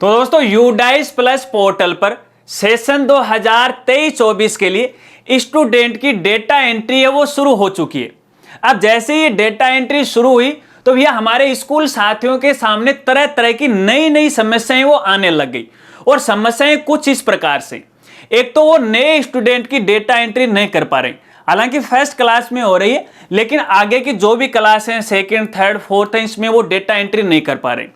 तो दोस्तों UDISE plus portal पर सेशन 2023-24 के लिए स्टूडेंट की डेटा एंट्री है वो शुरू हो चुकी है। अब जैसे ही डेटा एंट्री शुरू हुई तो भैया हमारे स्कूल साथियों के सामने तरह तरह की नई नई समस्याएं वो आने लग गई। और समस्याएं कुछ इस प्रकार से, एक तो वो नए स्टूडेंट की डेटा एंट्री नहीं कर पा रहे, हालांकि फर्स्ट क्लास में हो रही है, लेकिन आगे की जो भी क्लास है सेकंड थर्ड फोर्थ है इसमें वो डेटा एंट्री नहीं कर पा रहे।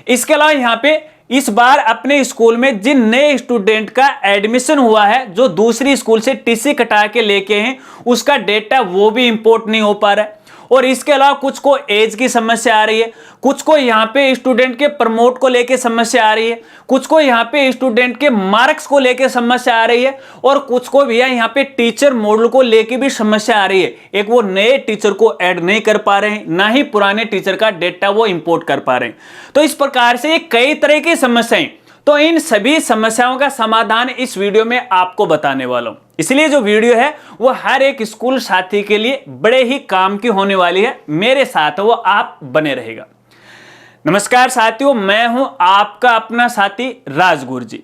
इसके अलावा यहाँ पे इस बार अपने स्कूल में जिन नए स्टूडेंट का एडमिशन हुआ है, जो दूसरी स्कूल से टीसी कटा के लेके हैं, उसका डेटा वो भी इंपोर्ट नहीं हो पा रहा है। और इसके अलावा कुछ को एज की समस्या आ रही है, कुछ को यहाँ पे स्टूडेंट के प्रमोट को लेके समस्या आ रही है, कुछ को यहाँ पे स्टूडेंट के मार्क्स को लेके समस्या आ रही है, और कुछ को भी यहाँ पे टीचर मॉडल को लेके भी समस्या आ रही है। एक वो नए टीचर को ऐड नहीं कर पा रहे हैं, ना ही पुराने टीचर का डेटा वो इंपोर्ट कर पा रहे हैं। तो इस प्रकार से कई तरह की समस्याएं, तो इन सभी समस्याओं का समाधान इस वीडियो में आपको बताने वाला हूं। इसलिए जो वीडियो है वो हर एक स्कूल साथी के लिए बड़े ही काम की होने वाली है। मेरे साथ वो आप बने रहेगा। नमस्कार साथियों, मैं हूं आपका अपना साथी राजगुरु जी।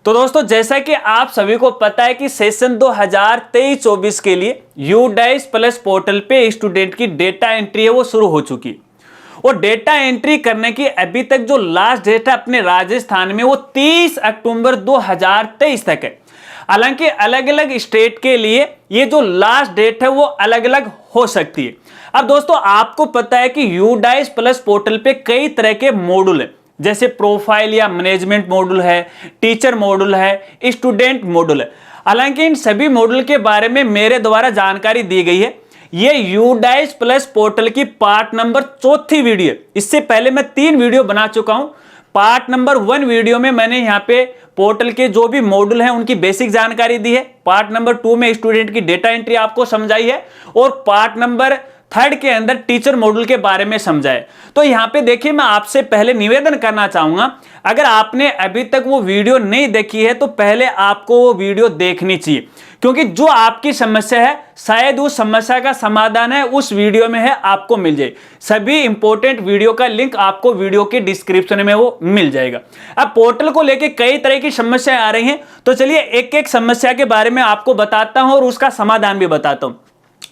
तो दोस्तों जैसा कि आप सभी को पता है कि सेशन 2023-24 के लिए यूडाइस प्लस पोर्टल पे स्टूडेंट की डेटा एंट्री है वो शुरू हो चुकी है। और डेटा एंट्री करने की अभी तक जो लास्ट डेट है अपने राजस्थान में वो 30 अक्टूबर 2023 तक है। हालांकि अलग अलग स्टेट के लिए ये जो लास्ट डेट है वो अलग अलग हो सकती है। अब दोस्तों आपको पता है कि यूडाइस प्लस पोर्टल पे कई तरह के मॉड्यूल है, जैसे प्रोफाइल या मैनेजमेंट मॉड्यूल है, टीचर मॉड्यूल है, स्टूडेंट मॉड्यूल है। हालांकि इन सभी मॉड्यूल के बारे में मेरे द्वारा जानकारी दी गई है। ये यूडाइस प्लस पोर्टल की पार्ट नंबर 4थी वीडियो। इससे पहले मैं 3 वीडियो बना चुका हूं। पार्ट नंबर 1 वीडियो में मैंने यहाँ पे पोर्टल के जो भी मॉड्यूल हैं उनकी बेसिक जानकारी दी है। पार्ट नंबर 2 में स्टूडेंट की डेटा एंट्री आपको समझाई है, और पार्ट नंबर 3 के अंदर टीचर मॉड्यूल के बारे में समझाए। तो यहाँ पे देखिए, मैं आपसे पहले निवेदन करना चाहूंगा, अगर आपने अभी तक वो वीडियो नहीं देखी है तो पहले आपको वो वीडियो देखनी चाहिए, क्योंकि जो आपकी समस्या है शायद उस समस्या का समाधान है उस वीडियो में है, आपको मिल जाए। सभी इंपॉर्टेंट वीडियो का लिंक आपको वीडियो के डिस्क्रिप्शन में वो मिल जाएगा। अब पोर्टल को लेके कई तरह की समस्याएं आ रही हैं, तो चलिए एक एक समस्या के बारे में आपको बताता हूं और उसका समाधान भी बताता हूं।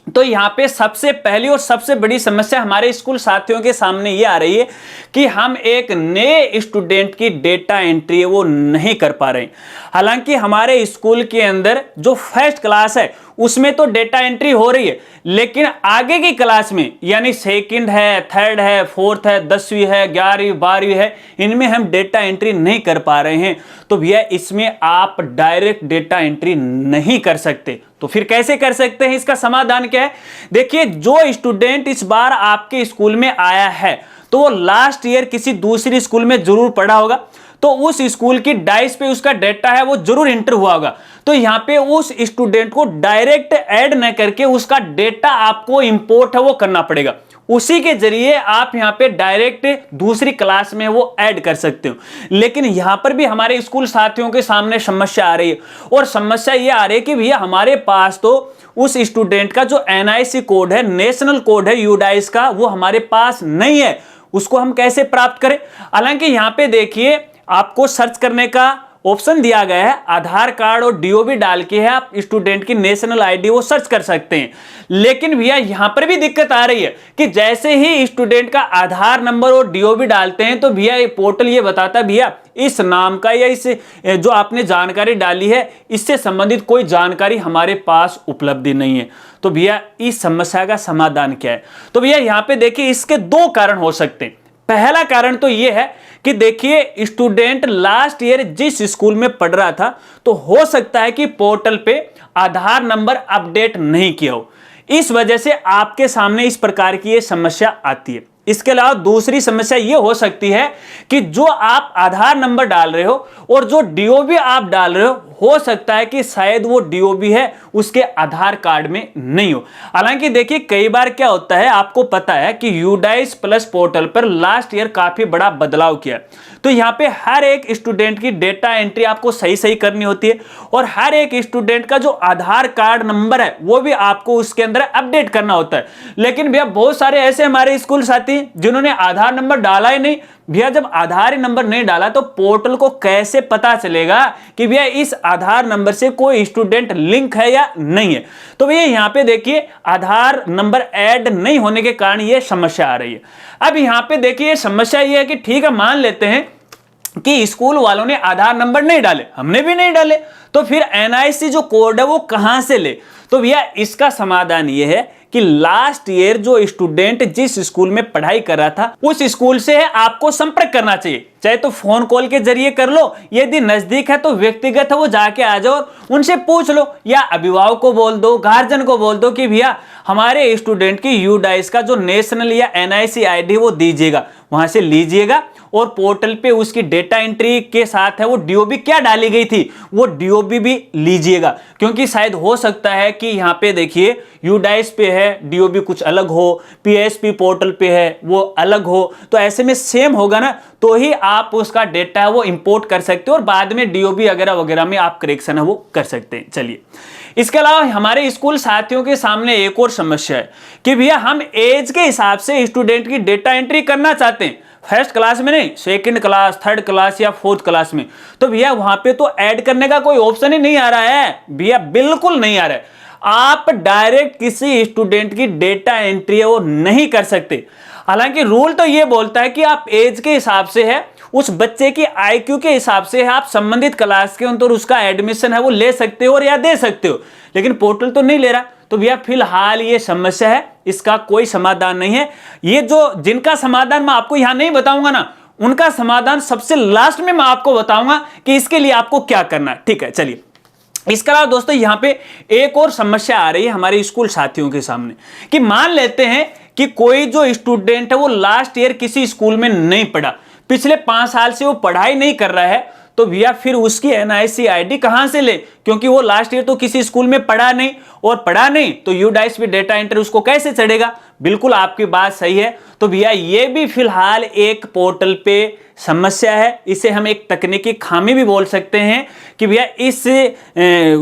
तो यहाँ पे सबसे पहली और सबसे बड़ी समस्या हमारे स्कूल साथियों के सामने ये आ रही है कि हम एक नए स्टूडेंट की डेटा एंट्री है वो नहीं कर पा रहे हैं। हालांकि हमारे स्कूल के अंदर जो फर्स्ट क्लास है उसमें तो डेटा एंट्री हो रही है, लेकिन आगे की क्लास में यानी सेकंड है, थर्ड है, फोर्थ है, 10वीं है, 11वीं 12वीं है, इनमें हम डेटा एंट्री नहीं कर पा रहे हैं। तो भैया इसमें आप डायरेक्ट डेटा एंट्री नहीं कर सकते। तो फिर कैसे कर सकते हैं, इसका समाधान क्या है? देखिए, जो स्टूडेंट इस बार आपके स्कूल में आया है तो वो लास्ट ईयर किसी दूसरी स्कूल में जरूर पढ़ा होगा, तो उस स्कूल की डाइस पे उसका डेटा है वो जरूर एंटर हुआ होगा। तो यहाँ पे उस स्टूडेंट को डायरेक्ट ऐड न करके उसका डेटा आपको इंपोर्ट है वो करना पड़ेगा। उसी के जरिए आप यहाँ पे डायरेक्ट दूसरी क्लास में वो ऐड कर सकते हो। लेकिन यहाँ पर भी हमारे स्कूल साथियों के सामने समस्या आ रही है, और समस्या ये आ रही है कि भैया हमारे पास तो उस स्टूडेंट का जो NIC कोड है, नेशनल कोड है यूडाइस का, वो हमारे पास नहीं है। उसको हम कैसे प्राप्त करें? हालांकि यहाँ पे देखिए आपको सर्च करने का ऑप्शन दिया गया है, आधार कार्ड और DOB डाल के है आप स्टूडेंट की नेशनल ID वो सर्च कर सकते हैं। लेकिन भैया यहाँ पर भी दिक्कत आ रही है कि जैसे ही स्टूडेंट का आधार नंबर और DOB डालते हैं तो भैया ये पोर्टल ये बताता है भैया इस नाम का या इस जो आपने जानकारी डाली है इससे संबंधित कोई जानकारी हमारे पास उपलब्धि नहीं है। तो भैया इस समस्या का समाधान क्या है? तो भैया यहाँ पे देखिए इसके 2 कारण हो सकते हैं। पहला कारण तो यह है कि देखिए स्टूडेंट लास्ट ईयर जिस स्कूल में पढ़ रहा था तो हो सकता है कि पोर्टल पे आधार नंबर अपडेट नहीं किया हो, इस वजह से आपके सामने इस प्रकार की ये समस्या आती है। इसके अलावा दूसरी समस्या ये हो सकती है कि जो आप आधार नंबर डाल रहे हो और जो DOB आप डाल रहे हो सकता है कि शायद वो DOB है उसके आधार कार्ड में नहीं हो। हालांकि देखिए कई बार क्या होता है, आपको पता है कि यूडाइस प्लस पोर्टल पर लास्ट ईयर काफी बड़ा बदलाव किया, तो यहाँ पे हर एक स्टूडेंट की डेटा एंट्री आपको सही सही करनी होती है, और हर एक स्टूडेंट का जो आधार कार्ड नंबर है वो भी आपको उसके अंदर अपडेट करना होता है। लेकिन भैया बहुत सारे ऐसे हमारे स्कूल साथी जिन्होंने आधार नंबर डाला ही नहीं, भैया जब आधार नंबर नहीं डाला तो पोर्टल को कैसे पता चलेगा कि भैया इस आधार नंबर से कोई स्टूडेंट लिंक है या नहीं है। तो भैया यहां पे देखिए आधार नंबर ऐड नहीं होने के कारण ये समस्या आ रही है। अब यहां पे देखिए समस्या ये है कि ठीक है, मान लेते हैं कि स्कूल वालों ने आधार नंबर नहीं डाले, हमने भी नहीं डाले, तो फिर एनआईसी जो कोड है वो कहां से ले। तो भैया इसका समाधान ये है कि लास्ट ईयर जो स्टूडेंट जिस स्कूल में पढ़ाई कर रहा था उस स्कूल से आपको संपर्क करना चाहिए, चाहे तो फोन कॉल के जरिए कर लो, यदि नजदीक है तो व्यक्तिगत है वो जाके आ जाओ और उनसे पूछ लो, या अभिभावक को बोल दो, गार्जियन को बोल दो कि भैया हमारे स्टूडेंट की यूडाइस का जो नेशनल या एनआईसी आईडी वो दीजिएगा, वहां से लीजिएगा और पोर्टल पे उसकी डेटा एंट्री के साथ है वो डीओबी क्या डाली गई थी वो डीओबी भी लीजिएगा, क्योंकि शायद हो सकता है कि यहाँ पे देखिए यूडाइस पे है डीओबी कुछ अलग हो, पीएसपी पोर्टल पे है वो अलग हो, तो ऐसे में सेम होगा ना, तो ही आप उसका डेटा है वो इंपोर्ट कर सकते हो और बाद में डीओबी वगैरह वगैरह में आप करेक्शन है वो कर सकते हैं। चलिए, इसके अलावा हमारे स्कूल साथियों के सामने एक और समस्या है कि भैया हम एज के हिसाब से स्टूडेंट की डेटा एंट्री करना चाहते हैं, फर्स्ट क्लास में नहीं, सेकंड क्लास, थर्ड क्लास या फोर्थ क्लास में, तो भैया वहां पे तो ऐड करने का कोई ऑप्शन ही नहीं आ रहा है भैया, बिल्कुल नहीं आ रहा है। आप डायरेक्ट किसी स्टूडेंट की डेटा एंट्री है वो नहीं कर सकते। हालांकि रूल तो ये बोलता है कि आप एज के हिसाब से है, उस बच्चे की आईक्यू के हिसाब से है, आप संबंधित क्लास के अंदर उसका एडमिशन है वो ले सकते हो और या दे सकते हो, लेकिन पोर्टल तो नहीं ले रहा। तो भैया फिलहाल ये समस्या है, इसका कोई समाधान नहीं है। ये जो जिनका समाधान मैं आपको यहां नहीं बताऊंगा ना, उनका समाधान सबसे लास्ट में मैं आपको बताऊंगा कि इसके लिए आपको क्या करना है। ठीक है, चलिए। इसके अलावा दोस्तों यहां पे एक और समस्या आ रही है हमारे स्कूल साथियों के सामने कि मान लेते हैं कि कोई जो स्टूडेंट है वो लास्ट ईयर किसी स्कूल में नहीं पढ़ा, पिछले 5 साल से वो पढ़ाई नहीं कर रहा है, तो भैया फिर उसकी एनआईसी आईडी कहां से ले, क्योंकि वो लास्ट ईयर तो किसी स्कूल में पढ़ा नहीं, और पढ़ा नहीं तो यूडाइस पे डेटा एंट्री उसको कैसे चढ़ेगा। बिल्कुल आपकी बात सही है। तो भैया ये भी फिलहाल एक पोर्टल पे समस्या है, इसे हम एक तकनीकी खामी भी बोल सकते हैं कि भैया इस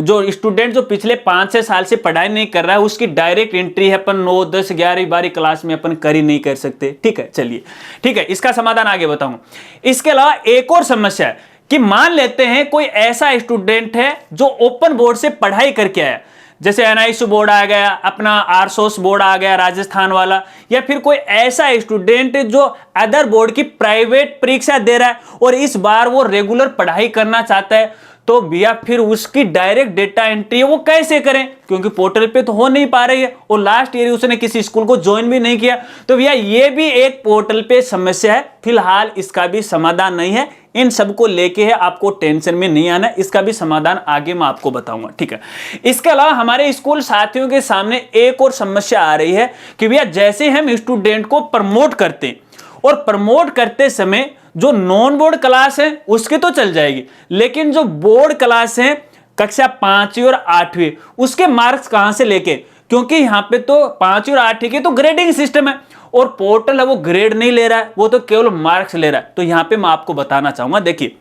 जो स्टूडेंट जो पिछले 5-6 साल से पढ़ाई नहीं कर रहा है उसकी डायरेक्ट एंट्री है अपन 9, 10, 11, 12 क्लास में अपन कर ही नहीं कर सकते। ठीक है, चलिए, ठीक है, इसका समाधान आगे बताऊंगा। इसके अलावा एक और समस्या है कि मान लेते हैं कोई ऐसा स्टूडेंट है जो ओपन बोर्ड से पढ़ाई करके आया, जैसे एनआईसी बोर्ड आ गया, अपना आरसोस बोर्ड आ गया राजस्थान वाला, या फिर कोई ऐसा स्टूडेंट जो अदर बोर्ड की प्राइवेट परीक्षा दे रहा है और इस बार वो रेगुलर पढ़ाई करना चाहता है, तो भैया फिर उसकी डायरेक्ट डेटा एंट्री वो कैसे करें, क्योंकि पोर्टल पे तो हो नहीं पा रही है और लास्ट ईयर उसने किसी स्कूल को ज्वाइन भी नहीं किया। तो भैया ये भी एक पोर्टल पे समस्या है, फिलहाल इसका भी समाधान नहीं है। इन सबको लेके है, आपको टेंशन में नहीं आना, इसका भी समाधान आगे मैं आपको बताऊंगा। ठीक है, इसके अलावा हमारे स्कूल साथियों के सामने एक और समस्या आ रही है कि भैया जैसे हम स्टूडेंट को प्रमोट करते हैं और प्रमोट करते समय जो नॉन बोर्ड क्लास है उसके तो चल जाएगी, लेकिन जो बोर्ड क्लास है कक्षा 5वीं और 8वीं उसके मार्क्स कहां से लेके, क्योंकि यहां पे तो 5वीं और 8वीं के तो ग्रेडिंग सिस्टम है और पोर्टल है वो ग्रेड नहीं ले रहा है, वो तो केवल मार्क्स ले रहा है। तो यहां पे मैं आपको बताना चाहूंगा, देखिए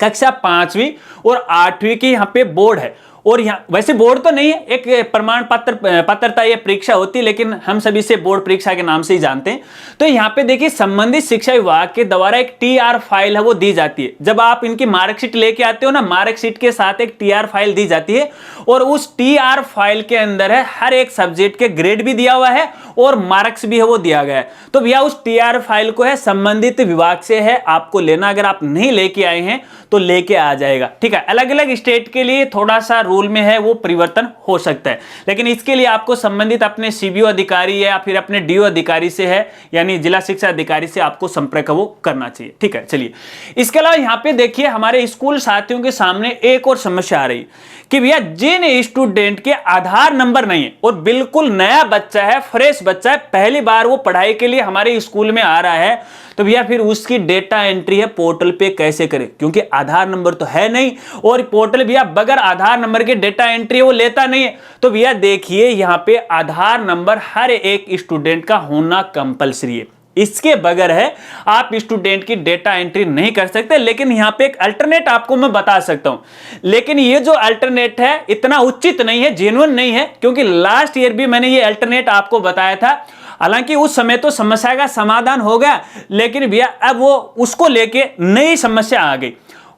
कक्षा 5वीं और 8वीं की यहां पे बोर्ड है, और यहाँ वैसे बोर्ड तो नहीं है, एक प्रमाण पात्रता ये परीक्षा होती है, लेकिन हम सभी से बोर्ड परीक्षा के नाम से ही जानते हैं। तो यहाँ पे देखिए संबंधित शिक्षा विभाग के द्वारा एक टीआर फाइल है वो दी जाती है। जब आप इनकी मार्कशीट लेके आते हो ना, मार्कशीट के साथ एक टीआर फाइल दी जाती है और उस टीआर फाइल के अंदर है हर एक सब्जेक्ट के ग्रेड भी दिया हुआ है और मार्क्स भी है वो दिया गया है। तो भैया उस टीआर फाइल को है संबंधित विभाग से है आपको लेना, अगर आप नहीं लेके आए हैं तो लेके आ जाएगा। ठीक है, अलग अलग स्टेट के लिए थोड़ा सा रूल में है वो परिवर्तन हो सकता है, लेकिन इसके लिए आपको संबंधित अपने सीबीओ अधिकारी या फिर अपने डीओ अधिकारी से है, यानी जिला शिक्षा अधिकारी से आपको संपर्क वो करना चाहिए। ठीक है, चलिए। इसके अलावा यहाँ पे देखिए हमारे स्कूल साथियों के सामने एक और समस्या आ रही कि भैया जिन स्टूडेंट के आधार नंबर नहीं है और बिल्कुल नया बच्चा है, फ्रेश बच्चा है, पहली बार वो पढ़ाई के लिए हमारे स्कूल में आ रहा है, तो भैया फिर उसकी डेटा एंट्री है पोर्टल पे कैसे करें, क्योंकि आधार नंबर तो है नहीं और पोर्टल भैया बगैर आधार नंबर के डेटा एंट्री वो लेता नहीं है। तो भैया देखिए यहाँ पे आधार नंबर हर एक स्टूडेंट का होना कंपलसरी है, इसके बगैर है आप स्टूडेंट की डेटा एंट्री नहीं कर सकते। लेकिन यहां पे एक अल्टरनेट आपको मैं बता सकता हूं, लेकिन ये जो अल्टरनेट है इतना उचित नहीं है, जेन्युइन नहीं है, क्योंकि लास्ट ईयर भी मैंने ये अल्टरनेट आपको बताया था। हालांकि उस समय तो समस्या का समाधान हो गया, लेकिन भैया अब वो उसको लेके नई समस्या आ गई।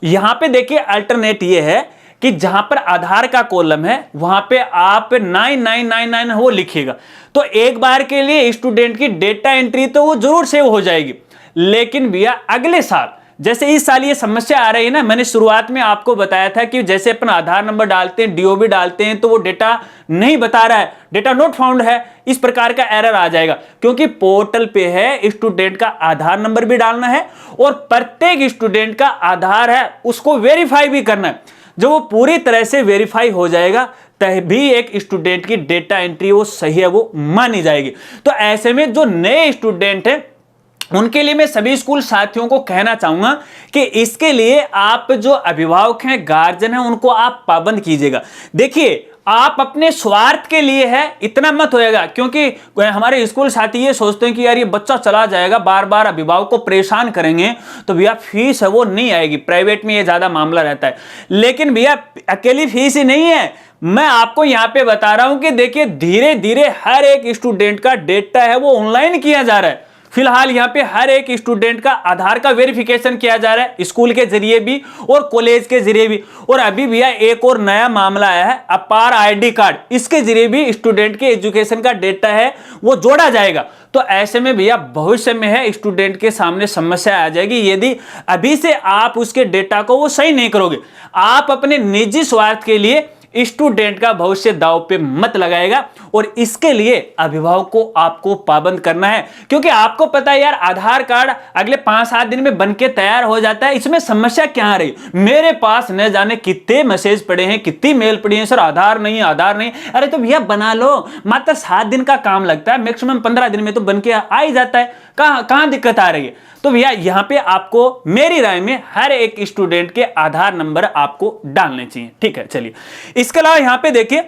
यहां पे देखिए अल्टरनेट ये है कि जहां पर आधार का कॉलम है वहां पे आप 9999 वो लिखिएगा, तो एक बार के लिए स्टूडेंट की डेटा एंट्री तो वो जरूर सेव हो जाएगी। लेकिन भैया अगले साल, जैसे इस साल ये समस्या आ रही है ना, मैंने शुरुआत में आपको बताया था कि जैसे अपन आधार नंबर डालते हैं, डीओबी डालते हैं, तो वो डेटा नहीं बता रहा है, डेटा नॉट फाउंड है, इस प्रकार का एरर आ जाएगा। क्योंकि पोर्टल पे है स्टूडेंट का आधार नंबर भी डालना है और प्रत्येक स्टूडेंट का आधार है उसको वेरीफाई भी करना है। जब वो पूरी तरह से वेरीफाई हो जाएगा तभी एक स्टूडेंट की डेटा एंट्री वो सही है वो मानी जाएगी। तो ऐसे में जो नए स्टूडेंट हैं उनके लिए मैं सभी स्कूल साथियों को कहना चाहूंगा कि इसके लिए आप जो अभिभावक हैं, गार्जियन हैं, उनको आप पाबंद कीजिएगा। देखिए आप अपने स्वार्थ के लिए है इतना मत होएगा, क्योंकि हमारे स्कूल साथी ये सोचते हैं कि यार ये बच्चा चला जाएगा, बार बार अभिभावक को परेशान करेंगे तो भैया फीस है वो नहीं आएगी। प्राइवेट में ये ज्यादा मामला रहता है। लेकिन भैया अकेली फीस ही नहीं है, मैं आपको यहां पे बता रहा हूं कि देखिए धीरे धीरे हर एक स्टूडेंट का डेटा है वो ऑनलाइन किया जा रहा है। फिलहाल यहाँ पे हर एक स्टूडेंट का आधार का वेरिफिकेशन किया जा रहा है, स्कूल के जरिए भी और कॉलेज के जरिए भी। और अभी भैया एक और नया मामला आया है, अपार आईडी कार्ड, इसके जरिए भी स्टूडेंट के एजुकेशन का डेटा है वो जोड़ा जाएगा। तो ऐसे में भैया भविष्य में है स्टूडेंट के सामने समस्या आ जाएगी यदि अभी से आप उसके डेटा को वो सही नहीं करोगे। आप अपने निजी स्वार्थ के लिए स्टूडेंट का भविष्य दांव पे मत लगाएगा, और इसके लिए अभिभावक को आपको पाबंद करना है। क्योंकि आपको पता है यार आधार कार्ड अगले 5-7 दिन में बनके तैयार हो जाता है, इसमें समस्या क्या आ रही। मेरे पास न जाने कितने मैसेज पड़े हैं, कितनी मेल पड़ी है, सर आधार नहीं आधार नहीं। अरे तो भैया बना लो, मात्र 7 दिन का काम लगता है, मैक्सिमम 15 दिन में तो बनके आ ही जाता है। कहां दिक्कत आ रही है। तो भैया यहां पे आपको मेरी राय में हर एक स्टूडेंट के आधार नंबर आपको डालने चाहिए। ठीक है, चलिए इसके अलावा यहां पे देखिए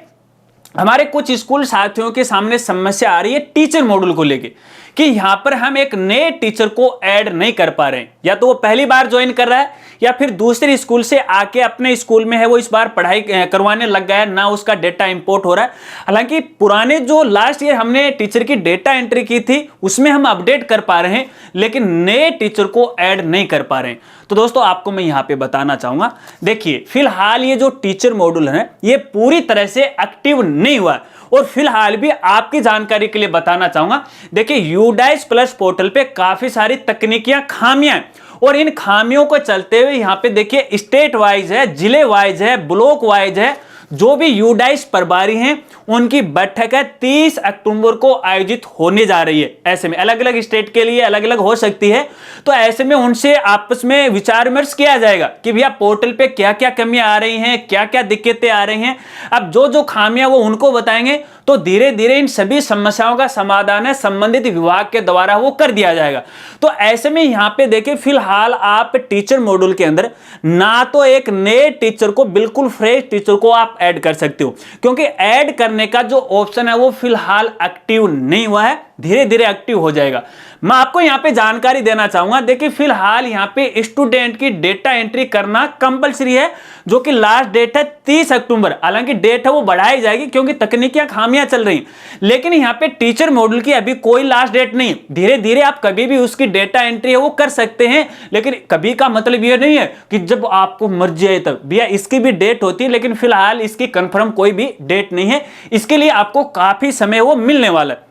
हमारे कुछ स्कूल साथियों के सामने समस्या आ रही है टीचर मॉड्यूल को लेके, कि यहां पर हम एक नए टीचर को ऐड नहीं कर पा रहे हैं। या तो वो पहली बार ज्वाइन कर रहा है या फिर दूसरे स्कूल से आके अपने स्कूल में है वो इस बार पढ़ाई करवाने लग गया है, ना उसका डेटा इंपोर्ट हो रहा है। हालांकि पुराने जो लास्ट ईयर हमने टीचर की डेटा एंट्री की थी उसमें हम अपडेट कर पा रहे हैं, लेकिन नए टीचर को ऐड नहीं कर पा रहे हैं। तो दोस्तों आपको मैं यहां पे बताना चाहूंगा, देखिए फिलहाल ये जो टीचर मॉड्यूल है ये पूरी तरह से एक्टिव नहीं हुआ है। और फिलहाल भी आपकी जानकारी के लिए बताना चाहूंगा, देखिए यूडाइस प्लस पोर्टल पे काफी सारी तकनीकियां खामियां हैं, और इन खामियों को चलते हुए यहां पे देखिए स्टेट वाइज है, जिले वाइज है, ब्लॉक वाइज है, जो भी यूडाइस प्रभारी हैं उनकी बैठक है 30 अक्टूबर को आयोजित होने जा रही है। ऐसे में अलग अलग स्टेट के लिए अलग अलग हो सकती है, तो ऐसे में उनसे आपस में विचार विमर्श किया जाएगा कि भैया पोर्टल पे क्या क्या कमियां आ रही हैं, क्या क्या दिक्कतें आ रही हैं। अब जो जो खामियां वो उनको बताएंगे, तो धीरे धीरे इन सभी समस्याओं का समाधान है संबंधित विभाग के द्वारा वो कर दिया जाएगा। तो ऐसे में यहां पे देखिए फिलहाल आप टीचर मॉड्यूल के अंदर ना तो एक नए टीचर को, बिल्कुल फ्रेश टीचर को आप ऐड कर सकते हो, क्योंकि ऐड करने का जो ऑप्शन है वो फिलहाल एक्टिव नहीं हुआ है, धीरे धीरे एक्टिव हो जाएगा। मैं आपको यहां पे जानकारी देना चाहूंगा, देखिए फिलहाल यहां पे स्टूडेंट की डेटा एंट्री करना कंपलसरी है, जो कि लास्ट डेट है 30 अक्टूबर। हालांकि डेट है वो बढ़ाई जाएगी क्योंकि तकनीकियां खामियां चल रही, लेकिन यहां पे टीचर मॉड्यूल की अभी कोई लास्ट डेट नहीं। धीरे धीरे आप कभी भी उसकी डेटा एंट्री है वो कर सकते हैं, लेकिन कभी का मतलब ये नहीं है कि जब आपको मर्जी आए तब। भैया इसकी भी डेट होती है, लेकिन फिलहाल इसकी कंफर्म कोई भी डेट नहीं है। इसके लिए आपको काफी समय वो मिलने वाला है,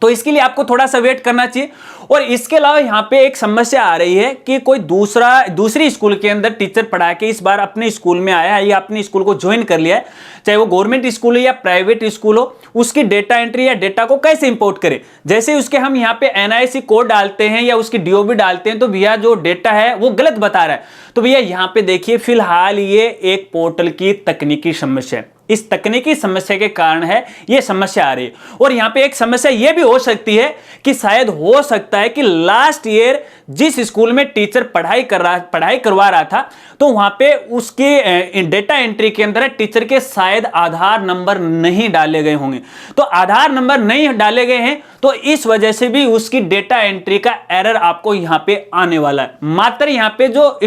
तो इसके लिए आपको थोड़ा सा वेट करना चाहिए। और इसके अलावा यहाँ पे एक समस्या आ रही है कि कोई दूसरी स्कूल के अंदर टीचर पढ़ा के इस बार अपने स्कूल में आया है या अपने स्कूल को ज्वाइन कर लिया है, चाहे वो गवर्नमेंट स्कूल हो या प्राइवेट स्कूल हो, उसकी डेटा एंट्री या डेटा को कैसे इंपोर्ट करें। जैसे उसके हम यहाँ पे NIC कोड डालते हैं या उसकी DOB डालते हैं, तो भैया जो डेटा है वो गलत बता रहा है। तो भैया यहाँ पे देखिए फिलहाल ये एक पोर्टल की तकनीकी समस्या है, इस तकनीकी समस्या के कारण है ये समस्या आ रही है। और यहां पे एक समस्या ये भी हो सकती है कि शायद हो सकता है कि लास्ट ईयर जिस स्कूल में टीचर पढ़ाई करवा रहा था, तो वहां पे उसके डेटा एंट्री के अंदर टीचर के शायद आधार नंबर नहीं डाले गए होंगे। तो आधार नंबर नहीं डाले गए हैं, तो इस वजह से भी उसकी डेटा एंट्री का एरर आपको यहां पे आने वाला है। मात्र यहां पे जो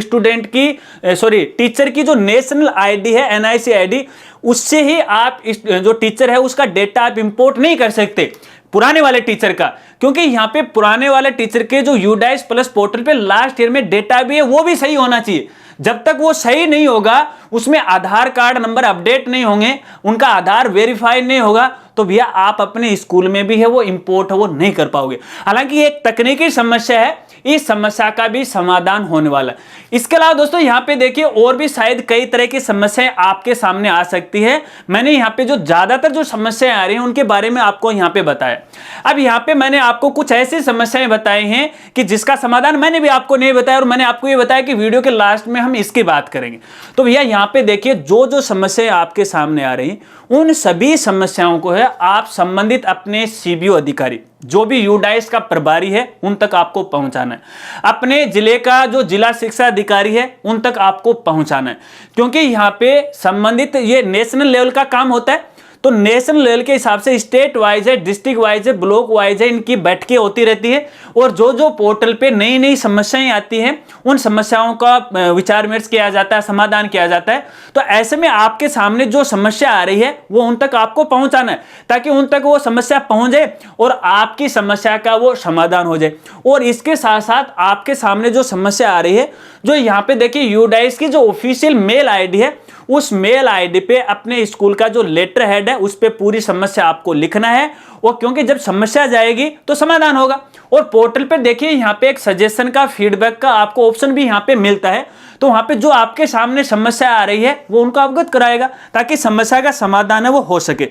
टीचर की जो नेशनल ID है, NIC ID, उससे ही आप जो टीचर है उसका डेटा आप इंपोर्ट नहीं कर सकते। पुराने वाले टीचर का, क्योंकि यहाँ पे पुराने वाले टीचर के जो यूडाइस प्लस पोर्टल पे लास्ट ईयर में डेटा भी है वो भी सही होना चाहिए। जब तक वो सही नहीं होगा, उसमें आधार कार्ड नंबर अपडेट नहीं होंगे, उनका आधार वेरीफाई नहीं होगा, तो भैया आप अपने स्कूल में भी है वो इंपोर्ट है वो नहीं कर पाओगे। हालांकि एक तकनीकी समस्या है, इस समस्या का भी समाधान होने वाला है। इसके अलावा दोस्तों यहाँ पे देखिए और भी शायद कई तरह की समस्याएं आपके सामने आ सकती है। मैंने यहाँ पे जो ज्यादातर जो समस्याएं आ रही हैं उनके बारे में आपको यहाँ पे बताया। अब यहाँ पे मैंने आपको कुछ ऐसी समस्याएं बताई हैं कि जिसका समाधान मैंने भी आपको नहीं बताया, और मैंने आपको ये बताया कि वीडियो के लास्ट में हम इसकी बात करेंगे। तो भैया यहाँ पे देखिए जो जो समस्याएं आपके सामने आ रही उन सभी समस्याओं को है आप संबंधित अपने सीबीओ अधिकारी जो भी यूडाइस का प्रभारी है उन तक आपको पहुंचाना है। अपने जिले का जो जिला शिक्षा अधिकारी है उन तक आपको पहुंचाना है, क्योंकि यहाँ पे संबंधित ये नेशनल लेवल का काम होता है। तो नेशनल लेवल के हिसाब से स्टेट वाइज है, डिस्ट्रिक्ट वाइज है, ब्लॉक वाइज है, इनकी बैठकें होती रहती है, और जो जो पोर्टल पे नई नई समस्याएं आती हैं उन समस्याओं का विचार विमर्श किया जाता है, समाधान किया जाता है। तो ऐसे में आपके सामने जो समस्या आ रही है वो उन तक आपको पहुंचाना है, ताकि उन तक वो समस्या पहुंचे और आपकी समस्या का वो समाधान हो जाए। और इसके साथ साथ आपके सामने जो समस्या आ रही है, जो यहाँ पे देखिए यूडाइस की जो ऑफिशियल मेल आईडी है, उस मेल आईडी पे अपने स्कूल का जो लेटर हेड है उस पे पूरी समस्या आपको लिखना है, और क्योंकि जब समस्या जाएगी तो समाधान होगा। और पोर्टल पे देखिए यहाँ पे एक सजेशन का, फीडबैक का आपको ऑप्शन भी यहाँ पे मिलता है। तो वहां पे जो आपके सामने समस्या आ रही है वो उनको अवगत कराएगा, ताकि समस्या का समाधान है वो हो सके।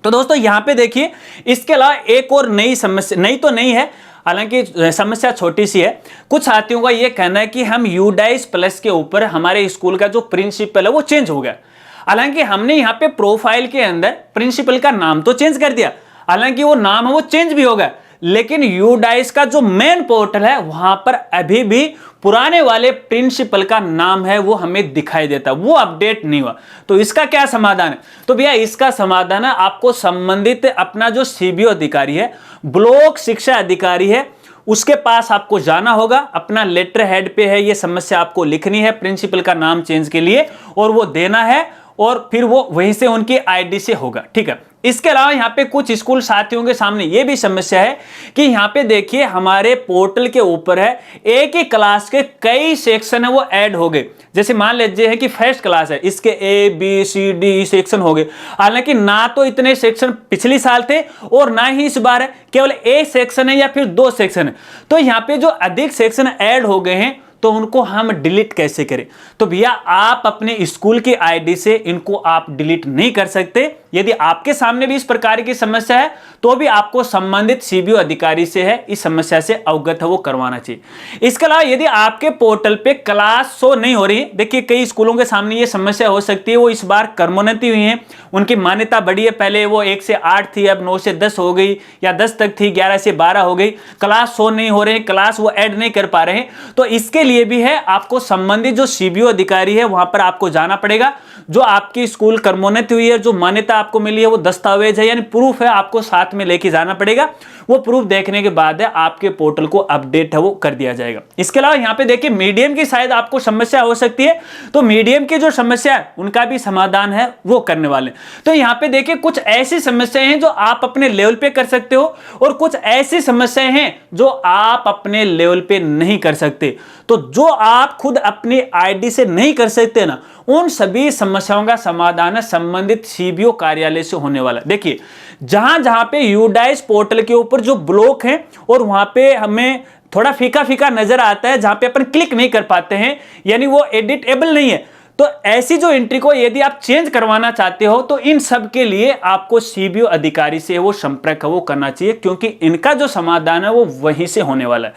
तो दोस्तों यहाँ पे देखिए इसके अलावा एक और नई समस्या, नई तो नहीं है, हालांकि समस्या छोटी सी है। कुछ साथियों का ये कहना है कि हम यूडाइस प्लस के ऊपर हमारे स्कूल का जो प्रिंसिपल है वो चेंज हो गया। हालांकि हमने यहाँ पे प्रोफाइल के अंदर प्रिंसिपल का नाम तो चेंज कर दिया, हालांकि वो नाम है वो चेंज भी हो गया, लेकिन यूडाइस का जो मेन पोर्टल है वहां पर अभी भी पुराने वाले प्रिंसिपल का नाम है वो हमें दिखाई देता, वो अपडेट नहीं हुआ। तो इसका क्या समाधान है? तो भैया इसका समाधान है आपको संबंधित अपना जो सीबीओ अधिकारी है, ब्लॉक शिक्षा अधिकारी है, उसके पास आपको जाना होगा। अपना लेटर हेड पे है ये समस्या आपको लिखनी है प्रिंसिपल का नाम चेंज के लिए, और वो देना है, और फिर वो वहीं से उनकी आईडी से होगा। ठीक है। इसके अलावा यहाँ पे कुछ स्कूल साथियों के सामने ये भी समस्या है कि यहाँ पे देखिए हमारे पोर्टल के ऊपर है एक ही क्लास के कई सेक्शन है वो ऐड हो गए। जैसे मान लीजिए है कि फर्स्ट क्लास है, इसके A B C D section हो गए, हालांकि ना तो इतने सेक्शन पिछले साल थे और ना ही इस बार है, केवल एक सेक्शन है या फिर 2 सेक्शन है। तो यहाँ पे जो अधिक सेक्शन ऐड हो गए हैं तो उनको हम डिलीट कैसे करें? तो भैया आप अपने स्कूल की आईडी से इनको आप डिलीट नहीं कर सकते। यदि आपके सामने भी इस प्रकार की समस्या है तो भी आपको संबंधित सीबीओ अधिकारी से है इस समस्या से अवगत है वो करवाना चाहिए। इसके अलावा यदि आपके पोर्टल पे क्लास शो नहीं हो रही है, देखिए कई स्कूलों के सामने ये समस्या हो सकती है, वो इस बार क्रमोन्नति हुई है, उनकी मान्यता बढ़ी है, पहले वो 1 से 8 थी, अब 9 से 10 हो गई, या 10 तक थी, 11 से 12 हो गई, क्लास शो नहीं हो रहे, क्लास वो ऐड नहीं कर पा रहे हैं। तो इसके लिए भी है आपको संबंधित जो सीबीओ अधिकारी है वहां पर आपको जाना पड़ेगा। जो आपकी स्कूल क्रमोन्नति हुई है, जो मान्यता आपको मिली है, वो दस्तावेज है यानी प्रूफ है, आपको साथ में लेके जाना पड़ेगा। वो प्रूफ देखने के बाद है आपके पोर्टल को अपडेट है वो कर दिया जाएगा। इसके अलावा यहाँ पे देखिए मीडियम की शायद आपको समस्या हो सकती है, तो मीडियम की जो समस्या है उनका भी समाधान है वो करने वाले। तो यहाँ पे देखिए कुछ ऐसी समस्याएं हैं जो आप अपने लेवल पे कर सकते हो, और कुछ ऐसी समस्याएं हैं जो आप अपने लेवल पे नहीं कर सकते। तो जो आप खुद अपनी आईडी से नहीं कर सकते ना, उन सभी समस्याओं का समाधान है संबंधित सीबीओ कार्यालय से होने वाला। देखिए जहां जहां पे यूडाइस पोर्टल के ऊपर जो ब्लॉक है और वहां पे हमें थोड़ा फीका फीका नजर आता है, जहां पे अपन क्लिक नहीं कर पाते हैं, यानी वो एडिटेबल नहीं है, तो ऐसी जो एंट्री को यदि आप चेंज करवाना चाहते हो तो इन सब के लिए आपको सीबीओ अधिकारी से वो संपर्क वो करना चाहिए, क्योंकि इनका जो समाधान है वो वहीं से होने वाला है।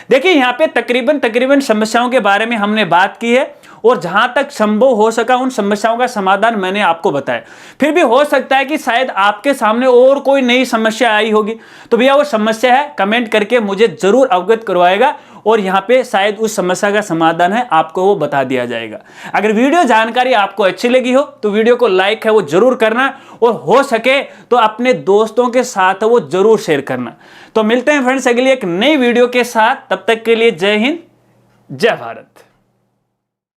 देखिए यहाँ पे तकरीबन समस्याओं के बारे में हमने बात की है, और जहां तक संभव हो सका उन समस्याओं का समाधान मैंने आपको बताया। फिर भी हो सकता है कि शायद आपके सामने और कोई नई समस्या आई होगी, तो भैया वो समस्या है कमेंट करके मुझे जरूर अवगत करवाएगा, और यहाँ पे शायद उस समस्या का समाधान है आपको वो बता दिया जाएगा। अगर वीडियो जानकारी आपको अच्छी लगी हो तो वीडियो को लाइक है वो जरूर करना, और हो सके तो अपने दोस्तों के साथ वो जरूर शेयर करना। तो मिलते हैं फ्रेंड्स अगली एक नई वीडियो के साथ, तब तक के लिए जय हिंद, जय भारत।